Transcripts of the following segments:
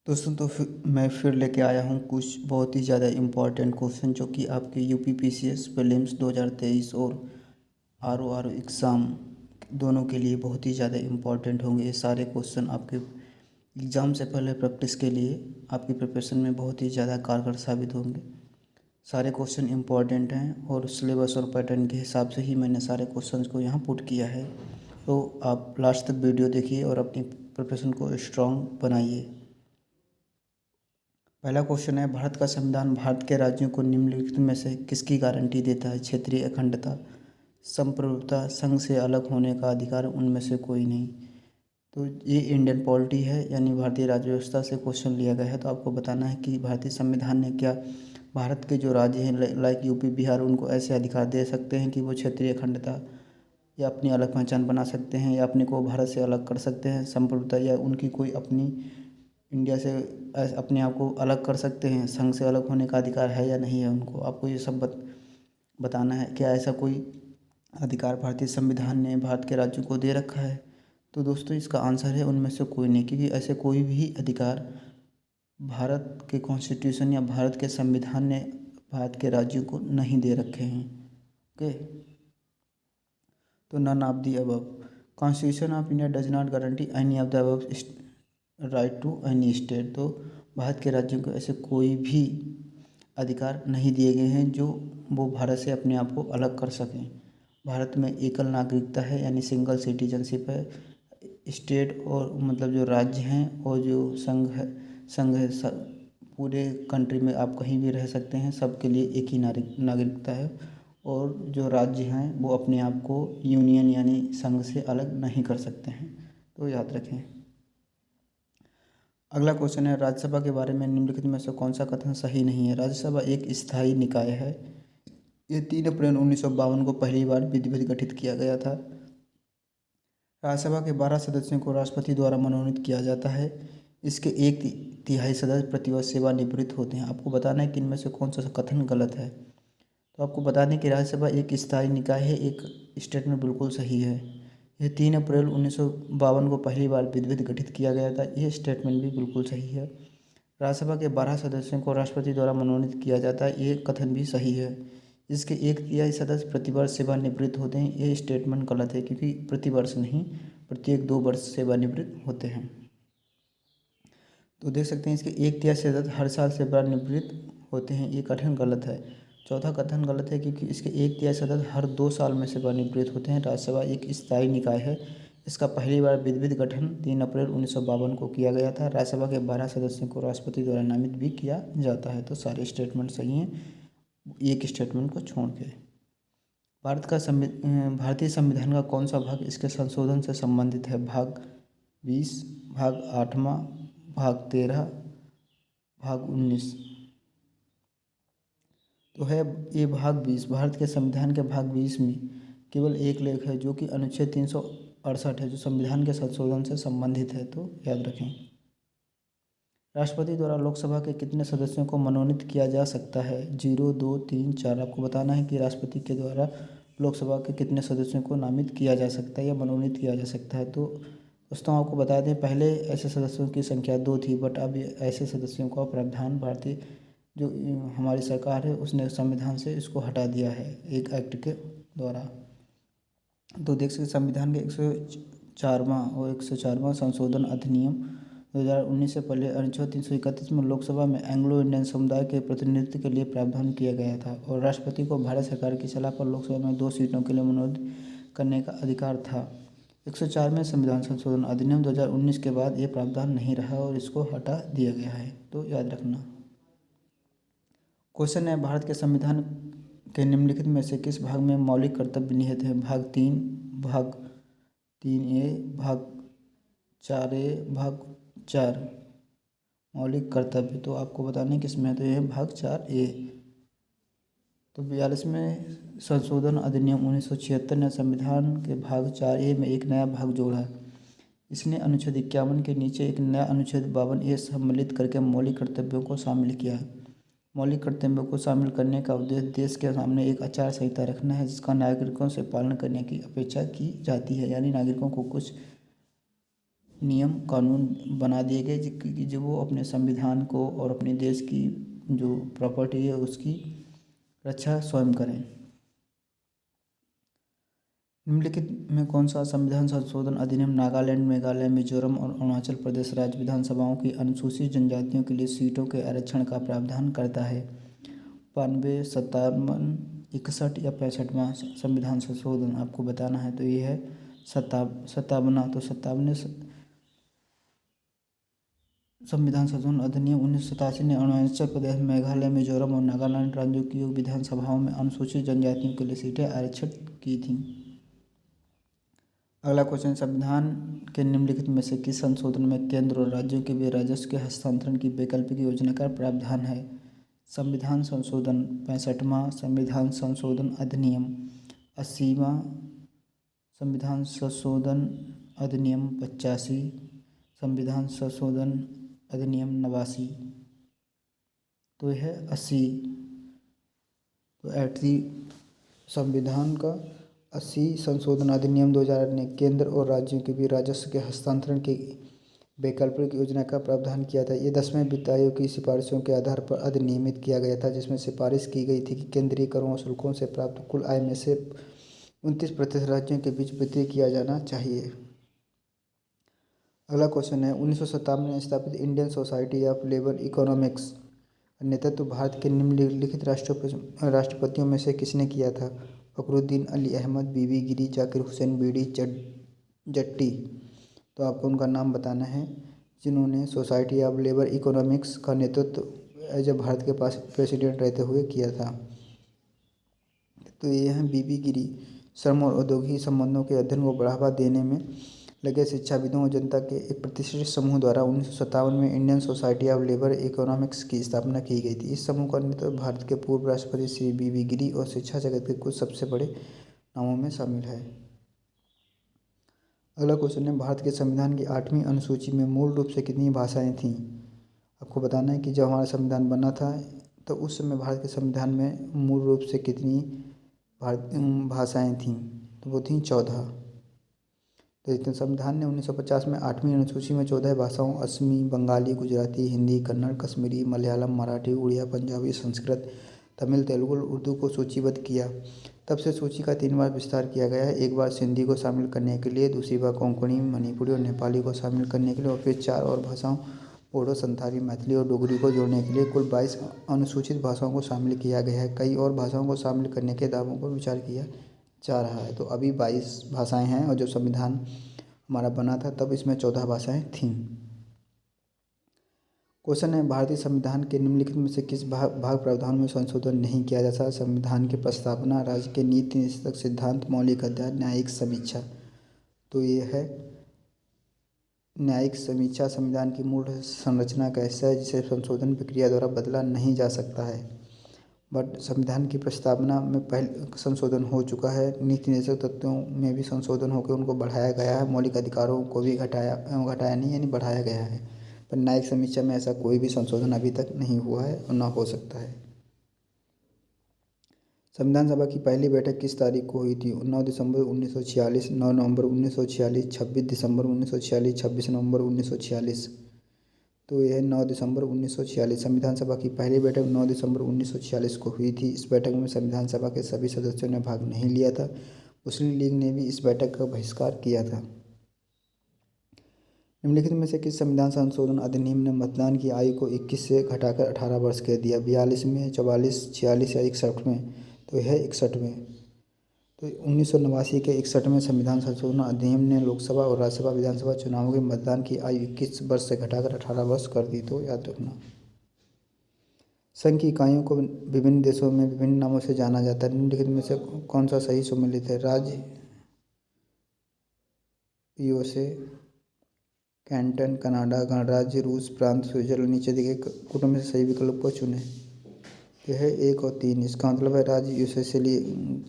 दोस्तों मैं फिर लेके आया हूँ कुछ बहुत ही ज़्यादा इम्पोर्टेंट क्वेश्चन जो कि आपके यूपी पीसीएस प्रीलिम्स 2023 और आरओ एग्ज़ाम दोनों के लिए बहुत ही ज़्यादा इम्पोर्टेंट होंगे। ये सारे क्वेश्चन आपके एग्ज़ाम से पहले प्रैक्टिस के लिए आपकी प्रिपरेशन में बहुत ही ज़्यादा कारगर साबित होंगे। सारे क्वेश्चन इम्पोर्टेंट हैं और सिलेबस और पैटर्न के हिसाब से ही मैंने सारे क्वेश्चंस को यहाँ पुट किया है। तो आप लास्ट तक वीडियो देखिए और अपनी प्रिपरेशन को स्ट्रॉन्ग बनाइए। पहला क्वेश्चन है, भारत का संविधान भारत के राज्यों को निम्नलिखित में से किसकी गारंटी देता है? क्षेत्रीय अखंडता, संप्रभुता, संघ से अलग होने का अधिकार, उनमें से कोई नहीं। तो ये इंडियन पॉलिटी है यानी भारतीय राज्य व्यवस्था से क्वेश्चन लिया गया है। तो आपको बताना है कि भारतीय संविधान ने क्या भारत के जो राज्य हैं लाइक यूपी बिहार उनको ऐसे अधिकार दे सकते हैं कि वो क्षेत्रीय अखंडता या अपनी अलग पहचान बना सकते हैं या अपने को भारत से अलग कर सकते हैं, संप्रभुता या उनकी कोई अपनी इंडिया से अपने आप को अलग कर सकते हैं, संघ से अलग होने का अधिकार है या नहीं है उनको। आपको ये सब बताना है। क्या ऐसा कोई अधिकार भारतीय संविधान ने भारत के राज्यों को दे रखा है? तो दोस्तों इसका आंसर है उनमें से कोई नहीं, क्योंकि ऐसे कोई भी अधिकार भारत के कॉन्स्टिट्यूशन या भारत के संविधान ने भारत के राज्यों को नहीं दे रखे हैं। ओके, तो none of the above. Constitution of India does not guarantee any of the above right to any state. तो भारत के राज्यों को ऐसे कोई भी अधिकार नहीं दिए गए हैं जो वो भारत से अपने आप को अलग कर सकें। भारत में एकल नागरिकता है यानी सिंगल सिटीजनशिप है। स्टेट और मतलब जो राज्य हैं और जो संघ है पूरे कंट्री में आप कहीं भी रह सकते हैं, सबके लिए एक ही नागरिकता है। और जो राज्य हैं वो अपने आप को यूनियन यानी संघ से अलग नहीं कर सकते हैं, तो याद रखें। अगला क्वेश्चन है, राज्यसभा के बारे में निम्नलिखित में से कौन सा कथन सही नहीं है? राज्यसभा एक स्थायी निकाय है। ये 3 अप्रैल 1952 को पहली बार विधिवत गठित किया गया था। राज्यसभा के 12 सदस्यों को राष्ट्रपति द्वारा मनोनीत किया जाता है। इसके एक तिहाई सदस्य प्रतिवर्ष सेवानिवृत्त होते हैं। आपको बताना है कि इनमें से कौन सा कथन गलत है। तो आपको बता दें कि राज्यसभा एक स्थायी निकाय है, एक स्टेटमेंट बिल्कुल सही है। यह 3 अप्रैल 1952 को पहली बार विधिवत गठित किया गया था, यह स्टेटमेंट भी बिल्कुल सही है। राज्यसभा के 12 सदस्यों को राष्ट्रपति द्वारा मनोनीत किया जाता है, ये कथन भी सही है। इसके एक तिहाई सदस्य प्रतिवर्ष सेवानिवृत्त होते हैं, ये स्टेटमेंट गलत है क्योंकि प्रतिवर्ष नहीं, प्रत्येक 2 वर्ष सेवानिवृत्त होते हैं। तो देख सकते हैं इसके एक तिहाई सदस्य हर साल सेवानिवृत्त होते हैं, ये कथन गलत है। चौथा कथन गलत है क्योंकि इसके एक तिहाई सदस्य हर 2 साल में सेवानिवृत्त होते हैं। राज्यसभा एक स्थायी निकाय है। इसका पहली बार विधिवत गठन 3 अप्रैल 1952 को किया गया था। राज्यसभा के 12 सदस्यों को राष्ट्रपति द्वारा नामित भी किया जाता है। तो सारे स्टेटमेंट सही हैं, एक स्टेटमेंट को छोड़ के। भारतीय संविधान का कौन सा भाग इसके संशोधन से संबंधित है? भाग 20, भाग 8वां, भाग 13, भाग 19। तो है ये भाग 20। भारत के संविधान के भाग 20 में केवल एक लेख है जो कि अनुच्छेद 368 है, जो संविधान के संशोधन से संबंधित है, तो याद रखें। राष्ट्रपति द्वारा लोकसभा के कितने सदस्यों को मनोनीत किया जा सकता है? 0, 2, 3, 4। आपको बताना है कि राष्ट्रपति के द्वारा लोकसभा के कितने सदस्यों को नामित किया जा सकता है या मनोनीत किया जा सकता है। तो दोस्तों आपको बता दें, पहले ऐसे सदस्यों की संख्या 2 थी, बट अब ऐसे सदस्यों का प्रावधान भारतीय जो हमारी सरकार है उसने संविधान से इसको हटा दिया है एक एक्ट के द्वारा। तो देख सकते संविधान के 104वां और 104वां संशोधन अधिनियम 2019 से पहले अनुच्छेद 331 में लोकसभा में एंग्लो इंडियन समुदाय के प्रतिनिधित्व के लिए प्रावधान किया गया था और राष्ट्रपति को भारत सरकार की सलाह पर लोकसभा में 2 सीटों के लिए मनोनीत करने का अधिकार था। 104 में संविधान संशोधन अधिनियम 2019 के बाद ये प्रावधान नहीं रहा और इसको हटा दिया गया है, तो याद रखना। क्वेश्चन है, भारत के संविधान के निम्नलिखित में से किस भाग में मौलिक कर्तव्य निहित है? भाग 3, भाग 3A, भाग 4A, भाग 4। मौलिक कर्तव्य तो आपको बताना है किस में है, तो यह भाग 4A। तो 42वें संशोधन अधिनियम 1976 ने संविधान के भाग 4A में एक नया भाग जोड़ा। इसने अनुच्छेद 51 के नीचे एक नया अनुच्छेद 52A सम्मिलित करके मौलिक कर्तव्यों को शामिल किया। मौलिक कर्तव्यों को शामिल करने का उद्देश्य देश के सामने एक आचार संहिता रखना है जिसका नागरिकों से पालन करने की अपेक्षा की जाती है, यानी नागरिकों को कुछ नियम कानून बना दिए गए कि जो वो अपने संविधान को और अपने देश की जो प्रॉपर्टी है उसकी रक्षा स्वयं करें। निम्नलिखित में कौन सा संविधान संशोधन अधिनियम नागालैंड, मेघालय, मिजोरम और अरुणाचल प्रदेश राज्य विधानसभाओं की अनुसूचित जनजातियों के लिए सीटों के आरक्षण का प्रावधान करता है? 92, 57, 61 या 65वां संविधान संशोधन आपको बताना है। तो ये है 57वां। तो 57वें संविधान संशोधन अधिनियम 1987 ने अरुणाचल प्रदेश, मेघालय, मिजोरम और नागालैंड राज्यों की विधानसभाओं में अनुसूचित जनजातियों के लिए सीटें आरक्षित की थीं। अगला क्वेश्चन, संविधान के निम्नलिखित में से किस संशोधन में केंद्र और राज्यों के बीच राजस्व के हस्तांतरण की वैकल्पिक योजना का प्रावधान है? संविधान संशोधन 65वां, संविधान संशोधन अधिनियम 80वां, संविधान संशोधन अधिनियम 85, संविधान संशोधन अधिनियम 89। तो यह है 80। तो 80 संविधान का 80 संशोधन अधिनियम 2008 ने केंद्र और राज्यों के बीच राजस्व के हस्तांतरण की वैकल्पिक योजना का प्रावधान किया था। ये 10वें वित्त आयोग की सिफारिशों के आधार पर अधिनियमित किया गया था, जिसमें सिफारिश की गई थी कि केंद्रीय करों और शुल्कों से प्राप्त कुल आय में से 29% राज्यों के बीच वितरित किया जाना चाहिए। अगला क्वेश्चन है, 1957 में स्थापित Indian society of labour economics का नेतृत्व भारत के निम्नलिखित राष्ट्रपतियों में से किसने किया था? फखरुद्दीन अली अहमद, बीबी गिरी, जाकिर हुसैन, बीडी जट्टी। तो आपको उनका नाम बताना है जिन्होंने सोसाइटी ऑफ लेबर इकोनॉमिक्स का नेतृत्व एज ए भारत के पास प्रेसिडेंट रहते हुए किया था। तो ये हैं बीबी गिरी। श्रम और औद्योगिक संबंधों के अध्ययन को बढ़ावा देने में लगे शिक्षाविदों और जनता के एक प्रतिष्ठित समूह द्वारा 1957 में Indian society of labour economics की स्थापना की गई थी। इस समूह का नेतृत्व भारत के पूर्व राष्ट्रपति श्री बीबी गिरी और शिक्षा जगत के कुछ सबसे बड़े नामों में शामिल है। अगला क्वेश्चन है, भारत के संविधान की 8वीं अनुसूची में मूल रूप से कितनी भाषाएं थीं? आपको बताना है कि जब हमारा संविधान बना था तो उस समय भारत के संविधान में मूल रूप से कितनी भाषाएं थीं? तो वो थीं 14। तो संविधान ने 1950 में 8वीं अनुसूची में 14 भाषाओं असमी, बंगाली, गुजराती, हिंदी, कन्नड़, कश्मीरी, मलयालम, मराठी, उड़िया, पंजाबी, संस्कृत, तमिल, तेलुगु और उर्दू को सूचीबद्ध किया। तब से सूची का 3 बार विस्तार किया गया है। एक बार सिंधी को शामिल करने के लिए, दूसरी बार कोंकणी, मणिपुरी और नेपाली को शामिल करने के लिए और फिर 4 और भाषाओं बोडो, संथाली, मैथिली और डोगरी को जोड़ने के लिए कुल 22 अनुसूचित भाषाओं को शामिल किया गया है। कई और भाषाओं को शामिल करने के दावों पर विचार किया जा रहा है। तो अभी 22 भाषाएं हैं और जब संविधान हमारा बना था तब इसमें 14 भाषाएं थीं। क्वेश्चन है, भारतीय संविधान के निम्नलिखित में से किस भाग प्रावधान में संशोधन नहीं किया जा सकता? संविधान की प्रस्तावना, राज्य के नीति निश्चित सिद्धांत, मौलिक अध्याय, न्यायिक समीक्षा। तो ये है न्यायिक समीक्षा संविधान की मूल संरचना का हिस्सा है जिसे संशोधन प्रक्रिया द्वारा बदला नहीं जा सकता है। बट संविधान की प्रस्तावना में पहले संशोधन हो चुका है। नीति निर्देशक तत्वों में भी संशोधन होकर उनको बढ़ाया गया है। मौलिक अधिकारों को भी घटाया नहीं यानी बढ़ाया गया है। पर न्यायिक समीक्षा में ऐसा कोई भी संशोधन अभी तक नहीं हुआ है और ना हो सकता है। संविधान सभा की पहली बैठक किस तारीख को हुई थी? 9 दिसंबर 1946, 9 नवंबर 1946, 26 दिसंबर 1946, 26 नवंबर 1946। तो यह 9 दिसंबर 1946। संविधान सभा की पहली बैठक 9 दिसंबर 1946 को हुई थी। इस बैठक में संविधान सभा के सभी सदस्यों ने भाग नहीं लिया था। मुस्लिम लीग ने भी इस बैठक का बहिष्कार किया था। निम्नलिखित में से किस संविधान संशोधन अधिनियम ने मतदान की आयु को 21 से घटाकर 18 वर्ष कर दिया? 42 में, 44, 46 या 61 में? तो यह 61 में। तो 1989 के 61वें संविधान संशोधन अधिनियम ने लोकसभा और राज्यसभा विधानसभा चुनावों के मतदान की आयु 21 वर्ष से घटाकर 18 वर्ष कर दी। तो याद रखना। संघ की इकाइयों को विभिन्न देशों में विभिन्न नामों से जाना जाता है। निम्नलिखित में से कौन सा सही सम्मिलित है? राज्य, यूएसए, कैंटन, कनाडा, गणराज्य, रूस, प्रांत, स्विट्जरलैंड। नीचे दिए गए कोटों में से सही विकल्प को चुनें। यह है 1 और 3। इसका मतलब है राज्य यूएसए से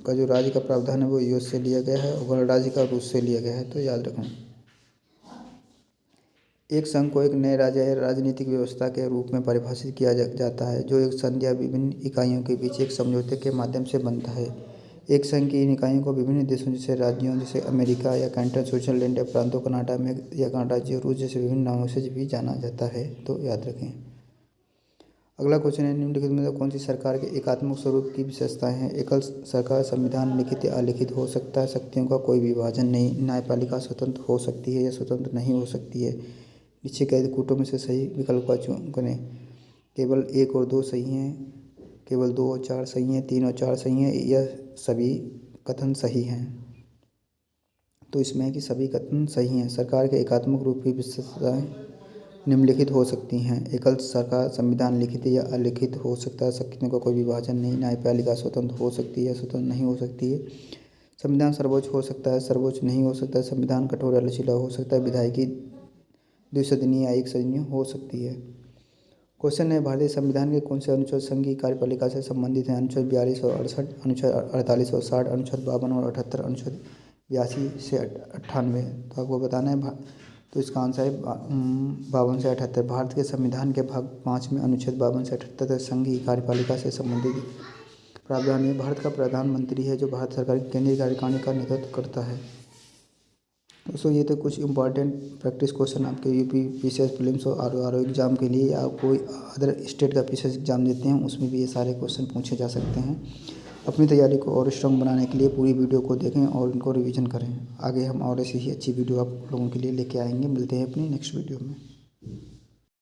का जो राज्य का प्रावधान है वो यूएस से लिया गया है और गणराज्य का रूस से लिया गया है। तो याद रखना। एक संघ को एक नए राज्य या राजनीतिक व्यवस्था के रूप में परिभाषित किया जाता है जो एक संघ या विभिन्न इकाइयों के बीच एक समझौते के माध्यम से बनता है। एक संघ की निकायों को विभिन्न देशों जैसे राज्यों जैसे अमेरिका या कैंटन, स्विट्जरलैंड या प्रांतों, कनाडा में या गणराज्य, रूस जैसे विभिन्न नामों से भी जाना जाता है, तो याद रखें। अगला क्वेश्चन है, निम्नलिखित में से कौन सी सरकार के एकात्मक स्वरूप की विशेषताएं हैं? एकल सरकार, संविधान लिखित या अलिखित हो सकता है, शक्तियों का कोई विभाजन नहीं, न्यायपालिका स्वतंत्र हो सकती है या स्वतंत्र नहीं हो सकती है। नीचे कई कूटों में से सही विकल्प का चयन करें। केवल 1 और 2 सही हैं, केवल 2 और 4 सही हैं, 3 और 4 सही हैं, यह सभी कथन सही हैं। तो इसमें है कि सभी कथन सही हैं। सरकार के एकात्मक रूप की विशेषताएं निम्नलिखित हो सकती हैं। एकल सरकार, संविधान लिखित या अलिखित हो सकता है, शक्तियों का कोई विभाजन नहीं, न्यायपालिका स्वतंत्र हो सकती है, स्वतंत्र नहीं हो सकती है। संविधान सर्वोच्च हो सकता है, सर्वोच्च नहीं हो सकता है। संविधान कठोर या लचीला हो सकता है। विधायिकी द्विसदनीय या एक सदनीय हो सकती है। क्वेश्चन है, भारतीय संविधान के कौन से अनुच्छेद संघ की कार्यपालिका से संबंधित हैं? अनुच्छेद 42 और 68, अनुच्छेद 48 और 60, अनुच्छेद 52 और 78, अनुच्छेद 82 से 98। तो आपको बताना है तो इसका आंसर है 52 से 78। भारत के संविधान के भाग 5 में अनुच्छेद 52 से 78 संघ की कार्यपालिका से संबंधित प्रावधान में भारत का प्रधानमंत्री है जो भारत सरकार की केंद्रीय कार्यकारिणी का नेतृत्व करता है। दोस्तों ये तो कुछ इंपॉर्टेंट प्रैक्टिस क्वेश्चन आपके यूपी पीसीएस प्रीलिम्स और आरओ एग्जाम के लिए, या कोई अदर स्टेट का पीसीएस एग्जाम देते हैं उसमें भी ये सारे क्वेश्चन पूछे जा सकते हैं। अपनी तैयारी को और स्ट्रॉन्ग बनाने के लिए पूरी वीडियो को देखें और इनको रिवीजन करें। आगे हम और ऐसी ही अच्छी वीडियो आप लोगों के लिए लेके आएंगे। मिलते हैं अपनी नेक्स्ट वीडियो में।